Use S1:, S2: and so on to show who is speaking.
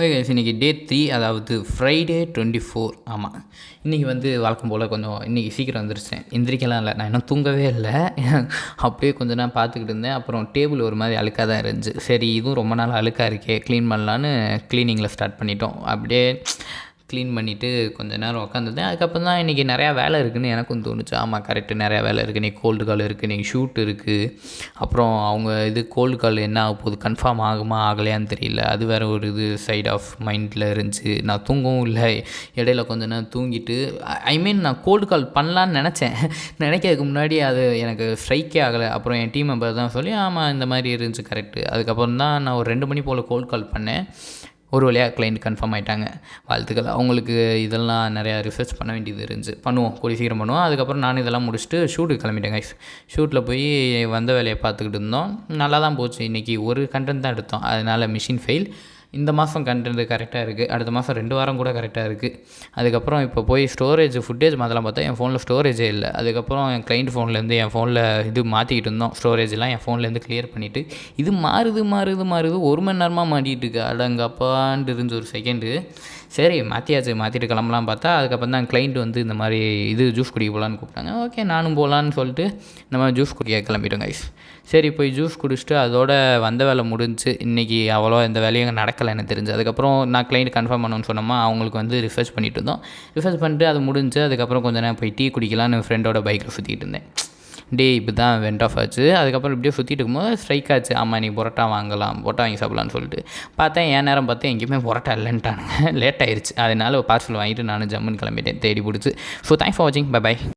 S1: Okay guys, இன்றைக்கி டே 3, அதாவது Friday 24. ஆமாம், இன்றைக்கி வழக்கம் போல் கொஞ்சம் இன்றைக்கி சீக்கிரம் வந்துருச்சேன். எந்திரிக்கலாம் இல்லை, நான் இன்னும் தூங்கவே இல்லை. அப்படியே கொஞ்சம் நேரம் பார்த்துக்கிட்டு இருந்தேன். அப்புறம் டேபிள் ஒரு மாதிரி அழுக்காக தான் இருந்துச்சு. சரி, இதுவும் ரொம்ப நாள் அழுக்காக இருக்கே, க்ளீன் பண்ணலான்னு க்ளீனிங்கில் ஸ்டார்ட் பண்ணிட்டோம். அப்படியே க்ளீன் பண்ணிவிட்டு கொஞ்சம் நேரம் உட்காந்துருந்தேன். அதுக்கப்புறம் தான் இன்றைக்கி நிறையா வேலை இருக்குதுன்னு எனக்கும் தோணுச்சு. ஆமாம், கரெக்டு, நிறையா வேலை இருக்குது. இன்றைக்கி கோல்டு கால் இருக்குது, இன்றைக்கி ஷூட் இருக்குது. அப்புறம் அவங்க கோல்டு கால் என்ன ஆக போகுது, கன்ஃபார்ம் ஆகுமா ஆகலையான்னு தெரியல. அது வேறு ஒரு சைட் ஆஃப் மைண்டில் இருந்துச்சு. நான் தூங்கவும் இல்லை. இடையில கொஞ்சம் நேரம் தூங்கிட்டு நான் கோல்டு கால் பண்ணலான்னு நினைக்கிறதுக்கு முன்னாடி அது எனக்கு ஸ்ட்ரைக்கே ஆகலை. அப்புறம் என் டீம் மெம்பர் தான் சொல்லி ஆமாம் இந்த மாதிரி இருந்துச்சு, கரெக்டு. அதுக்கப்புறம் தான் நான் ஒரு 2 மணி போல் கோல்டு கால் பண்ணேன். ஒரு வழியாக கிளைண்ட் கன்ஃபார்ம் ஆகிட்டாங்க. வாழ்த்துக்கள். அவங்களுக்கு இதெல்லாம் நிறையா ரிசர்ச் பண்ண வேண்டியது இருந்துச்சு. கூடிய சீக்கிரம் பண்ணுவோம். அதுக்கப்புறம் நான் இதெல்லாம் முடிச்சுட்டு ஷூட்டுக்கு கிளம்பிட்டேன் கைஸ். ஷூட்டில் போய் வந்த வேலையை பார்த்துக்கிட்டு இருந்தோம். நல்லா தான் போச்சு. இன்றைக்கி ஒரு கண்டென்ட் தான் எடுத்தோம், அதனால் மிஷின் ஃபெயில். இந்த மாதம் கண்டென்ட் கரெக்டாக இருக்குது. அடுத்த மாதம் 2 வாரம் கூட கரெக்டாக இருக்குது. அதுக்கப்புறம் இப்போ போய் ஃபுட்டேஜ் மாற்றலாம் பார்த்தா என் ஃபோனில் ஸ்டோரேஜே இல்லை. அதுக்கப்புறம் என் கிளைண்ட் ஃபோன்லேருந்து என் ஃபோனில் மாற்றிக்கிட்டு இருந்தோம். ஸ்டோரேஜ்லாம் என் ஃபோன்லேருந்து கிளியர் பண்ணிவிட்டு இது மாறுது 1 மணி நேரமாக மாட்டிகிட்டு இருக்கு. அடங்கப்பான்ட்டு இருந்துச்சு ஒரு செகண்டு. சரி, மாற்றிட்டு கிளம்பலாம் பார்த்தா அதுக்கப்புறம் தான் கிளைண்ட் இந்த மாதிரி ஜூஸ் குடிக்க போகலான்னு கூப்பிட்டாங்க. ஓகே, நானும் போகலான்னு சொல்லிட்டு நம்ம ஜூஸ் குடிக்க கிளம்பிட்டோம் கைஸ். சரி, போய் ஜூஸ் குடிச்சிட்டு அதோட வந்த வேலை முடிஞ்சு. இன்றைக்கி அவ்வளோ எந்த வேலையும் நடக்கலை எனக்கு தெரிஞ்சு. அதுக்கப்புறம் நான் கிளைண்ட் கன்ஃபார்ம் பண்ணணும்னு சொன்னோமா, அவங்களுக்கு ரிசர்ச் பண்ணிட்டு இருந்தோம். ரிசர்ச் பண்ணிட்டு அது முடிஞ்சு. அதுக்கப்புறம் கொஞ்சம் நேரம் போய் டீ குடிக்கலான்னு ஃப்ரெண்டோட பைக்கில் சுற்றிட்டு இருந்தேன். இப்போ தான் வெண்ட் ஆஃப் ஆச்சு. அதுக்கப்புறம் இப்படியே சுற்றிட்டு இருக்கும்போது ஸ்ட்ரைக் ஆச்சு. ஆமாம், நீ புரோட்டா வாங்கி சாப்பிட்லான்னு சொல்லிட்டு பார்த்தேன். என் நேரம் பார்த்தேன் எங்கேயுமே புரோட்டா இல்லைன்ட்டானுங்க. லேட் ஆயிடுச்சு. அதனால் பார்சல் வாங்கிட்டு நானும் ஜம்முன்னு கிளம்பிட்டேன் தேடி பிடிச்சி. ஸோ தேங்க்ஸ் ஃபார் வாட்சிங். பை.